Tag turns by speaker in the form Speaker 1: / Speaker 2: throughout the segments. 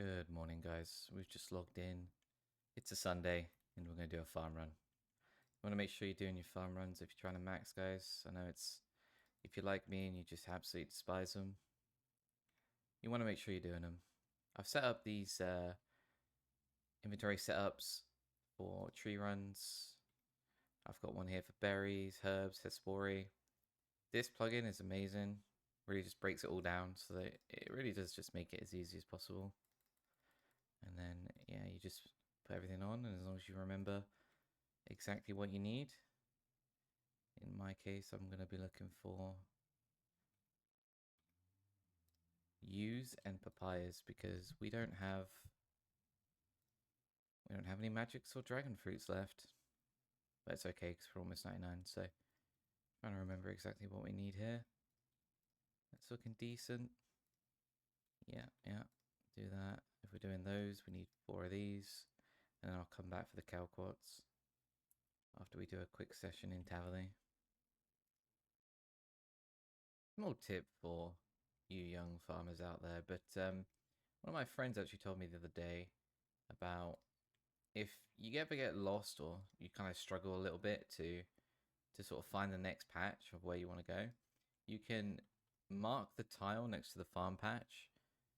Speaker 1: Good morning, guys. We've just logged in. It's a Sunday, and we're going to do a farm run. You want to make sure you're doing your farm runs if you're trying to max, guys. I know if you're like me and you just absolutely despise them, you want to make sure you're doing them. I've set up these inventory setups for tree runs. I've got one here for berries, herbs, hespori. This plugin is amazing. Really just breaks it all down, so that it really does just make it as easy as possible. And then, yeah, you just put everything on, and as long as you remember exactly what you need. In my case, I'm going to be looking for yews and papayas because we don't have any magics or dragon fruits left. But it's okay because we're almost 99, so trying to remember exactly what we need here. That's looking decent. Yeah, do that. If we're doing those, we need 4 of these, and then I'll come back for the calquats after we do a quick session in Tavali. Small tip for you young farmers out there, but one of my friends actually told me the other day about if you ever get lost or you kind of struggle a little bit to sort of find the next patch of where you want to go, you can mark the tile next to the farm patch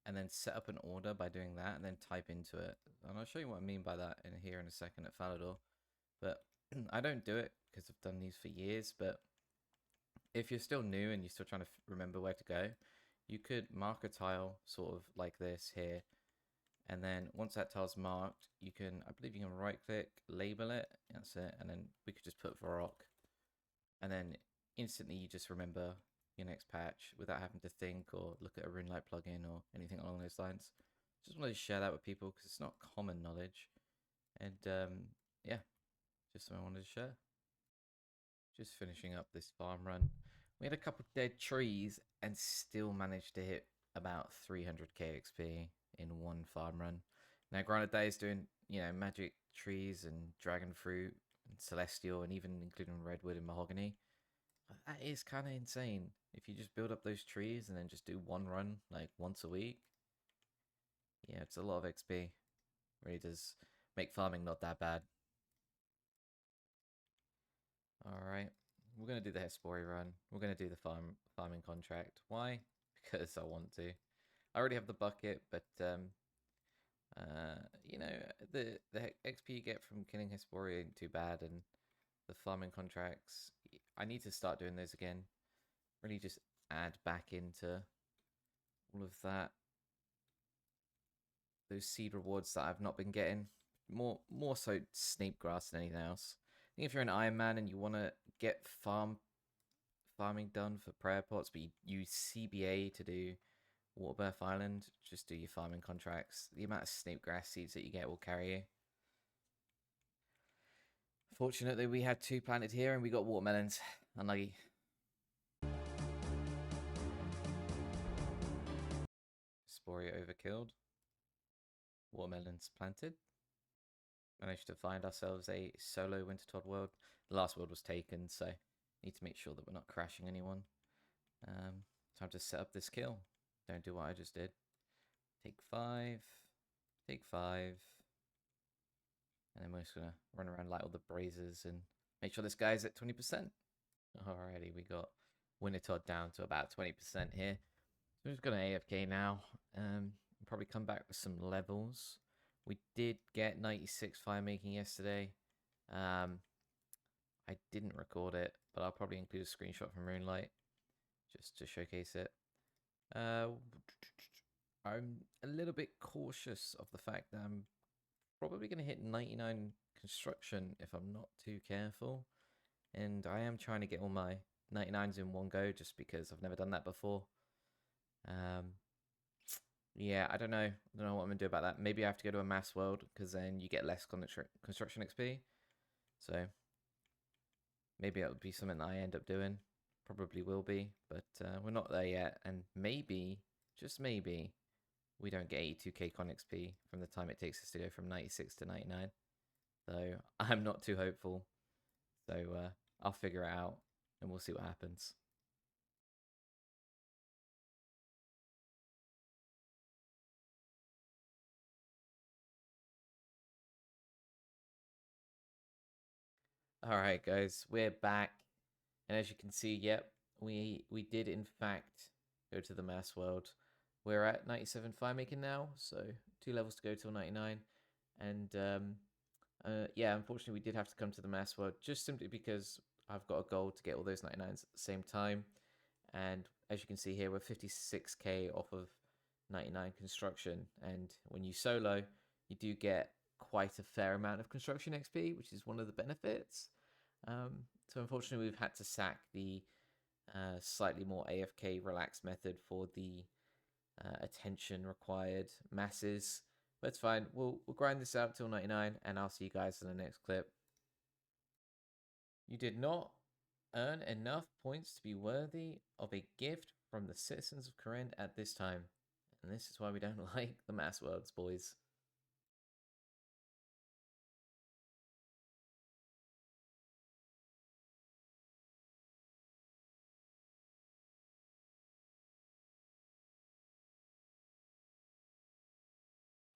Speaker 1: and then set up an order by doing that and then type into it. And I'll show you what I mean by that in a second at Falador. But I don't do it because I've done these for years, but if you're still new and you're still trying to remember where to go, you could mark a tile sort of like this here. And then once that tile's marked, you can, I believe you can right click, label it, that's it. And then we could just put Varrock. And then instantly you just remember your next patch without having to think or look at a RuneLite plugin or anything along those lines. Just wanted to share that with people because it's not common knowledge. And yeah, just something I wanted to share. Just finishing up this farm run. We had a couple dead trees and still managed to hit about 300k XP in one farm run. Now, granted, that is doing, magic trees and dragon fruit and celestial and even including redwood and mahogany. But that is kind of insane. If you just build up those trees and then just do one run like once a week, yeah, it's a lot of XP. Really does make farming not that bad. Alright, we're going to do the Hespori run. We're going to do the farming contract. Why? Because I want to. I already have the bucket, but, the XP you get from killing Hespori ain't too bad, and the farming contracts, I need to start doing those again. Really just add back into all of that. Those seed rewards that I've not been getting. More so snape grass than anything else. I think if you're an Iron Man and you want to get farming done for prayer pots, but you use CBA to do Waterbirth Island, just do your farming contracts. The amount of snape grass seeds that you get will carry you. Fortunately, we had 2 planted here and we got watermelons. Unlucky. Sporia overkilled. Watermelons planted. Managed to find ourselves a solo Wintertodt world. The last world was taken, so need to make sure that we're not crashing anyone. Time to set up this kill. Don't do what I just did. Take 5. Take 5. And then we're just going to run around, light all the braziers and make sure this guy's at 20%. Alrighty, we got Wintertodt down to about 20% here. So we're just going to AFK now. Probably come back with some levels. We did get 96 firemaking yesterday. I didn't record it, but I'll probably include a screenshot from RuneLite just to showcase it. I'm a little bit cautious of the fact that I'm probably going to hit 99 construction if I'm not too careful. And I am trying to get all my 99s in one go just because I've never done that before. Yeah, I don't know. What I'm going to do about that. Maybe I have to go to a mass world because then you get less construction XP. So maybe that would be something that I end up doing. Probably will be, but we're not there yet. And maybe, just maybe, we don't get 82k con XP from the time it takes us to go from 96 to 99. So I'm not too hopeful. So I'll figure it out and we'll see what happens. All right, guys, we're back, and as you can see, yep, we did in fact go to the mass world. We're at 97 Firemaking now, so 2 levels to go till 99, and yeah, unfortunately, we did have to come to the mass world just simply because I've got a goal to get all those 99s at the same time, and as you can see here, we're 56k off of 99 construction, and when you solo, you do get quite a fair amount of construction XP, which is one of the benefits. So unfortunately, we've had to sack the slightly more AFK relaxed method for the attention required masses. But it's fine. We'll grind this out till 99, and I'll see you guys in the next clip. You did not earn enough points to be worthy of a gift from the citizens of Korinth at this time. And this is why we don't like the mass worlds, boys.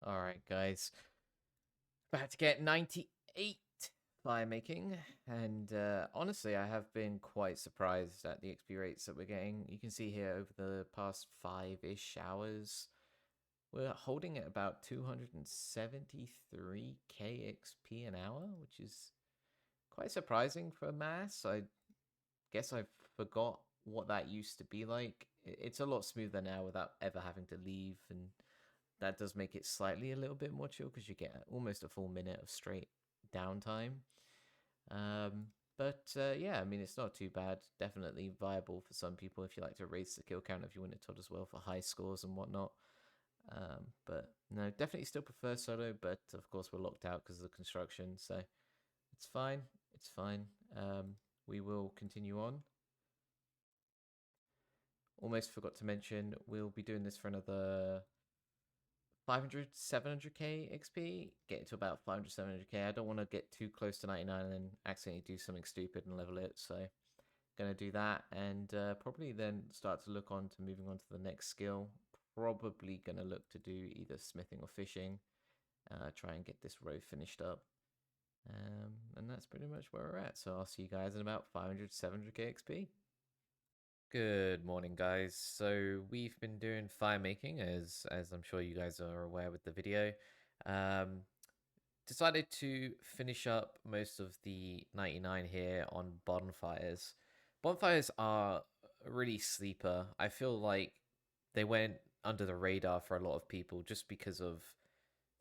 Speaker 1: Alright, guys. About to get 98 Firemaking, and honestly, I have been quite surprised at the XP rates that we're getting. You can see here over the past 5-ish hours, we're holding at about 273k XP an hour, which is quite surprising for mass. I guess I forgot what that used to be like. It's a lot smoother now without ever having to leave, and that does make it slightly a little bit more chill because you get almost a full minute of straight downtime. But yeah, I mean, it's not too bad. Definitely viable for some people if you like to raise the kill count of your Wintertodt as well for high scores and whatnot. But no, definitely still prefer solo, but of course we're locked out because of the construction, so it's fine. It's fine. We will continue on. Almost forgot to mention, we'll be doing this for another 500, 700k XP, get to about 500, 700k. I don't want to get too close to 99 and then accidentally do something stupid and level it. So, gonna do that, and probably then start to look on to moving on to the next skill. Probably gonna look to do either smithing or fishing. Try and get this row finished up. And that's pretty much where we're at. So I'll see you guys in about 500, 700k XP. Good morning, guys. So we've been doing firemaking, as I'm sure you guys are aware with the video. Um, Decided to finish up most of the 99 here on bonfires. Bonfires are really sleeper. I feel like they went under the radar for a lot of people just because of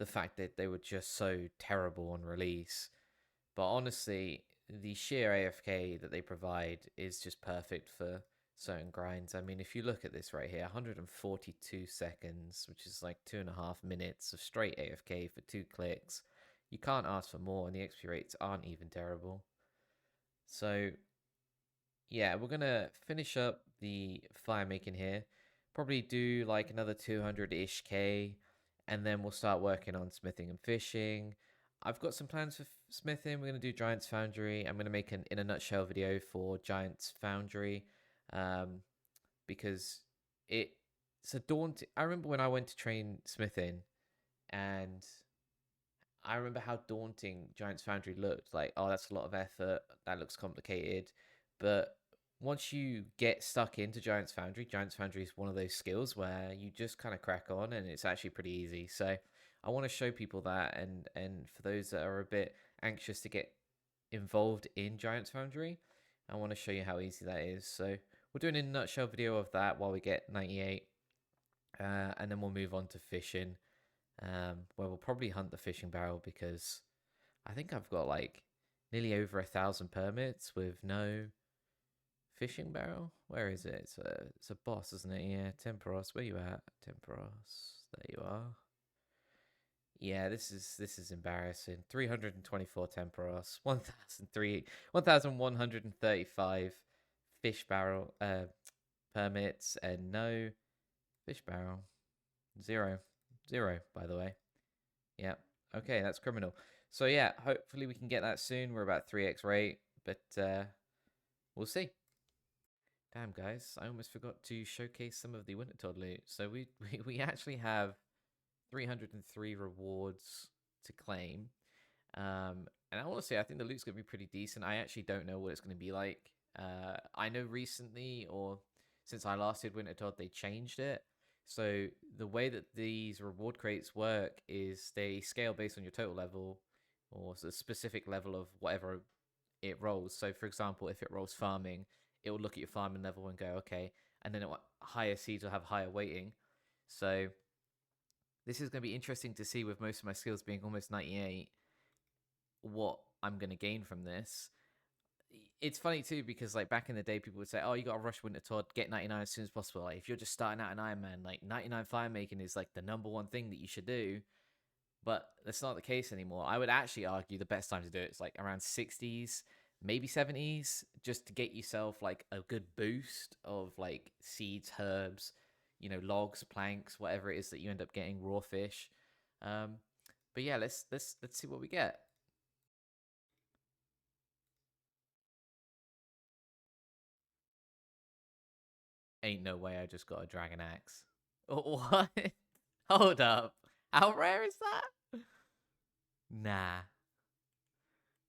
Speaker 1: the fact that they were just so terrible on release. But honestly, the sheer AFK that they provide is just perfect for certain grinds. I mean, if you look at this right here, 142 seconds, which is like 2.5 minutes of straight AFK for 2 clicks. You can't ask for more, and the XP rates aren't even terrible. So, yeah, we're going to finish up the firemaking here. Probably do like another 200-ish K, and then we'll start working on smithing and fishing. I've got some plans for smithing. We're going to do Giant's Foundry. I'm going to make an in a nutshell video for Giant's Foundry, because it's a daunting. I remember when I went to train smithing, and I remember how daunting Giant's Foundry looked. Like, oh, that's a lot of effort. That looks complicated. But once you get stuck into Giant's Foundry is one of those skills where you just kind of crack on, and it's actually pretty easy. So I want to show people that, and for those that are a bit anxious to get involved in Giant's Foundry, I want to show you how easy that is. So we're doing a nutshell video of that while we get 98, and then we'll move on to fishing, where we'll probably hunt the fishing barrel because I think I've got like nearly over 1,000 permits with no fishing barrel. Where is it? It's a boss, isn't it? Yeah, Temperos. Where you at? Temperos. There you are. Yeah, this is embarrassing. 324 Temperos, 1,135 fish barrel permits, and no fish barrel. Zero. Zero, by the way. Yeah. Okay, that's criminal. So yeah, hopefully we can get that soon. We're about 3x rate, but we'll see. Damn, guys, I almost forgot to showcase some of the Wintertodt loot. So we actually have 303 rewards to claim. And honestly, I think the loot's going to be pretty decent. I actually don't know what it's going to be like. I know recently, or since I last did Wintertodt, they changed it. So the way that these reward crates work is they scale based on your total level or a specific level of whatever it rolls. So for example, if it rolls farming, it will look at your farming level and go, okay, and then higher seeds will have higher weighting. So this is going to be interesting to see with most of my skills being almost 98 what I'm going to gain from this. It's funny too because like back in the day, people would say, "Oh, you got to rush Wintertodt, get 99 as soon as possible." Like if you're just starting out an Iron Man, like 99 firemaking is like the number one thing that you should do. But that's not the case anymore. I would actually argue the best time to do it is like around 60s, maybe 70s, just to get yourself like a good boost of like seeds, herbs, logs, planks, whatever it is that you end up getting, raw fish. Um, but yeah, let's see what we get. Ain't no way I just got a dragon axe. What? Hold up. How rare is that? Nah.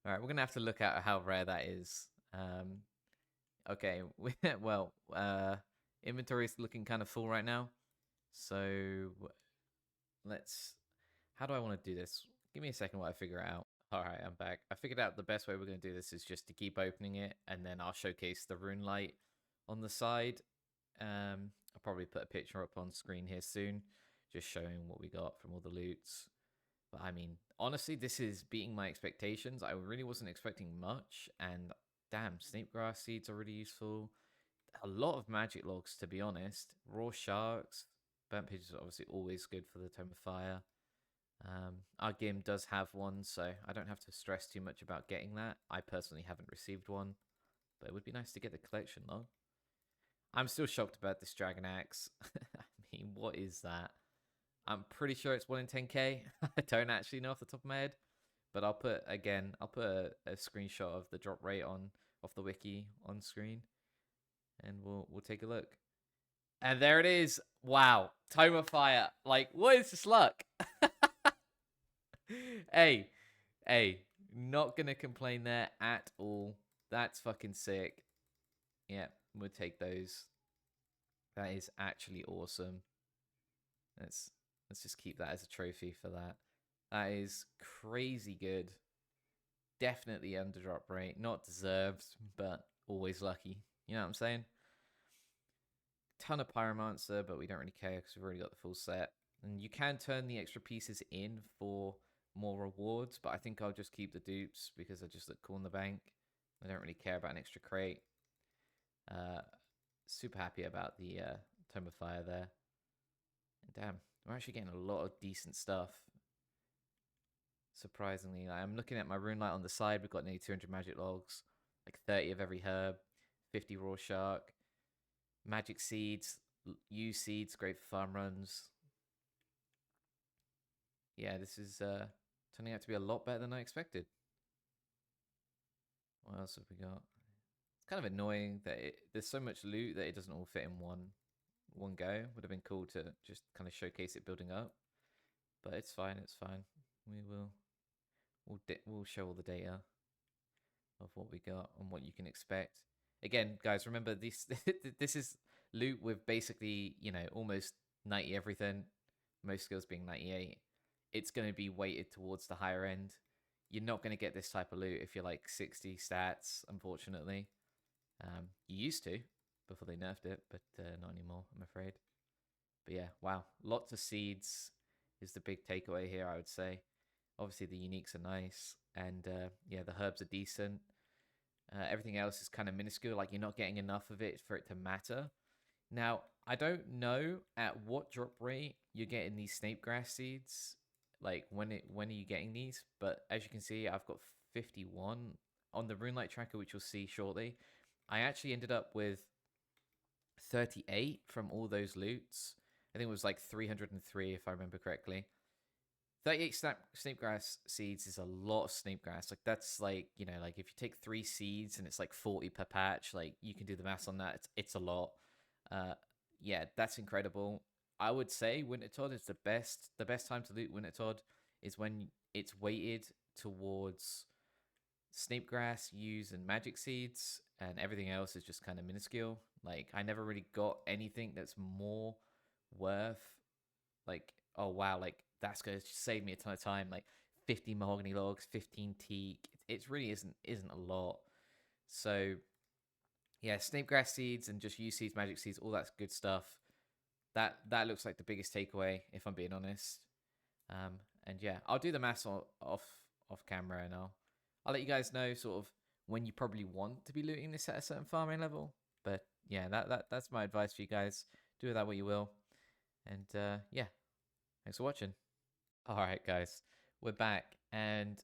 Speaker 1: All right, we're gonna have to look at how rare that is. Okay. Well, inventory is looking kind of full right now. So let's. How do I want to do this? Give me a second while I figure it out. All right, I'm back. I figured out the best way we're going to do this is just to keep opening it, and then I'll showcase the rune light on the side. I'll probably put a picture up on screen here soon, just showing what we got from all the loots. But I mean, honestly, this is beating my expectations. I really wasn't expecting much, and damn, snapegrass seeds are really useful. A lot of magic logs, to be honest. Raw sharks, burnt pigeons are obviously always good for the Tome of Fire. Our game does have one, so I don't have to stress too much about getting that. I personally haven't received one, but it would be nice to get the collection though. I'm still shocked about this Dragon Axe. I mean, what is that? I'm pretty sure it's 1 in 10k. I don't actually know off the top of my head, but I'll put a screenshot of the drop rate on off the wiki on screen, and we'll take a look. And there it is. Wow, Tome of Fire. Like, what is this luck? hey, hey, not gonna complain there at all. That's fucking sick. Yeah, we'll take those. That is actually awesome. Let's let's just keep that as a trophy for that. That is crazy good. Definitely under drop rate. Not deserved, but always lucky. You know what I'm saying? Ton of Pyromancer, but we don't really care because we've already got the full set. And you can turn the extra pieces in for more rewards, but I think I'll just keep the dupes because I just look cool in the bank. I don't really care about an extra crate. Super happy about the Tome of Fire there. And damn, we're actually getting a lot of decent stuff. Surprisingly, I'm looking at my rune light on the side. We've got nearly 200 magic logs, like 30 of every herb, 50 raw shark, magic seeds, U seeds, great for farm runs. Yeah, this is turning out to be a lot better than I expected. What else have we got? It's kind of annoying that there's so much loot that it doesn't all fit in one go. Would have been cool to just kind of showcase it building up, but it's fine. It's fine. We'll show all the data of what we got and what you can expect. Again, guys, remember this this is loot with basically, almost 90 everything, most skills being 98. It's going to be weighted towards the higher end. You're not going to get this type of loot if you're like 60 stats, unfortunately. You used to before they nerfed it, but not anymore, I'm afraid. But yeah, wow. Lots of seeds is the big takeaway here, I would say. Obviously, the uniques are nice, and yeah, the herbs are decent. Everything else is kind of minuscule, like you're not getting enough of it for it to matter. Now, I don't know at what drop rate you're getting these snapegrass seeds. Like when are you getting these? But as you can see, I've got 51 on the runelight tracker, which you'll see shortly. I actually ended up with 38 from all those loots. I think it was like 303 if I remember correctly. 38 snapegrass seeds is a lot of snapegrass. Like that's like, like if you take 3 seeds and it's like 40 per patch, like you can do the maths on that. It's a lot. Yeah, that's incredible. I would say Wintertodt is the best time to loot Wintertodt is when it's weighted towards snapegrass, yews, and magic seeds, and everything else is just kind of minuscule. Like, I never really got anything that's more worth, like, oh wow, like that's going to save me a ton of time. Like 50 mahogany logs, 15 teak. It really isn't a lot. So yeah, snapegrass seeds and just yew seeds, magic seeds, all that good stuff. That looks like the biggest takeaway, if I'm being honest. Um, and yeah, I'll do the maths off camera, and I'll let you guys know sort of when you probably want to be looting this at a certain farming level. But yeah, that's my advice for you guys. Do with that what you will. And yeah, thanks for watching. All right, guys, we're back, and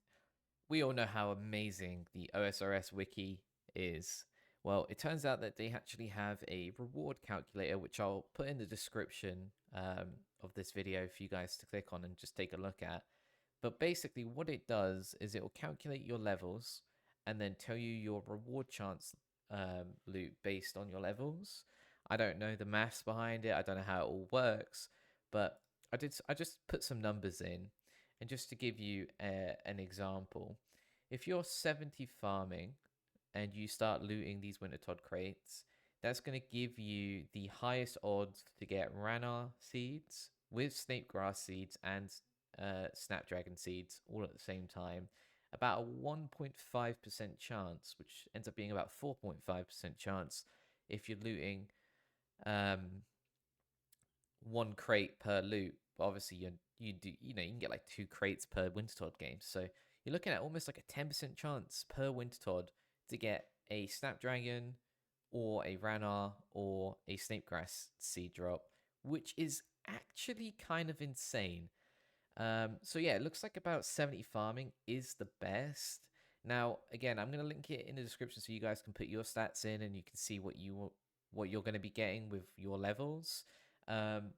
Speaker 1: we all know how amazing the OSRS wiki is. Well, it turns out that they actually have a reward calculator, which I'll put in the description of this video for you guys to click on and just take a look at. But basically, what it does is it will calculate your levels and then tell you your reward chance loot based on your levels. I don't know the maths behind it. I don't know how it all works, but I just put some numbers in, and just to give you an example, if you're 70 farming and you start looting these Wintertodt crates, that's going to give you the highest odds to get Ranarr seeds with snapegrass seeds and snapdragon seeds all at the same time. About a 1.5% chance, which ends up being about 4.5% chance if you're looting um, one crate per loot. But obviously, you can get like 2 crates per Wintertodt game, so you're looking at almost like a 10% chance per Wintertodt to get a Snapdragon or a Ranarr or a Snapegrass seed drop, which is actually kind of insane. So yeah, it looks like about 70 farming is the best. Now, again, I'm gonna link it in the description so you guys can put your stats in and you can see what you're gonna be getting with your levels. Um,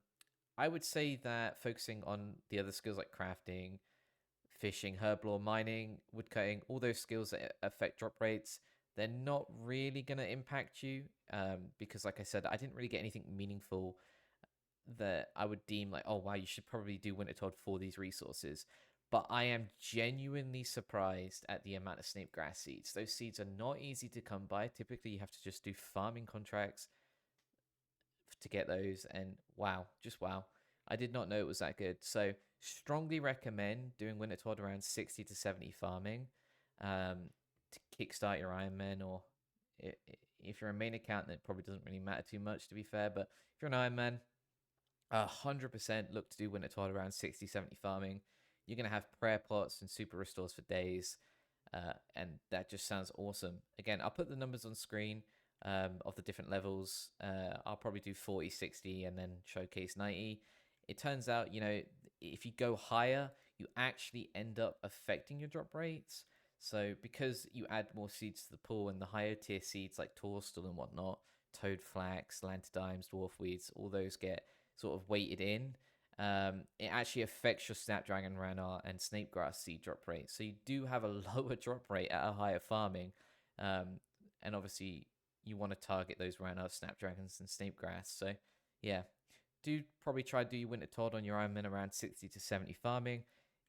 Speaker 1: I would say that focusing on the other skills like crafting, fishing, herblore, mining, woodcutting, all those skills that affect drop rates, they're not really going to impact you because, like I said, I didn't really get anything meaningful that I would deem like, oh, wow, you should probably do Wintertodt for these resources. But I am genuinely surprised at the amount of snapegrass seeds. Those seeds are not easy to come by. Typically, you have to just do farming contracts to get those, and wow, just wow. I did not know it was that good. So strongly recommend doing Wintertodt around 60 to 70 farming to kickstart your Iron Man, or if you're a main account, then it probably doesn't really matter too much, to be fair. But if you're an Iron Man, 100% look to do Wintertodt around 60, 70 farming. You're going to have prayer pots and super restores for days. And that just sounds awesome. Again, I'll put the numbers on screen of the different levels. I'll probably do 40, 60, and then showcase 90. It turns out, if you go higher, you actually end up affecting your drop rates. So because you add more seeds to the pool, and the higher tier seeds like Torstal and whatnot, Toad Flax, Lantidimes, Dwarf Weeds, all those get sort of weighted in. It actually affects your Snapdragon, Ranarr, and Snapegrass seed drop rate. So you do have a lower drop rate at a higher farming. And obviously, you want to target those Ranarr, Snapdragons, and Snapegrass. So yeah, do probably try to do your Wintertodt on your Iron Man around 60 to 70 farming.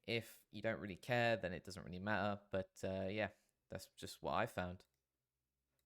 Speaker 1: If you don't really care, then it doesn't really matter. But yeah, that's just what I found.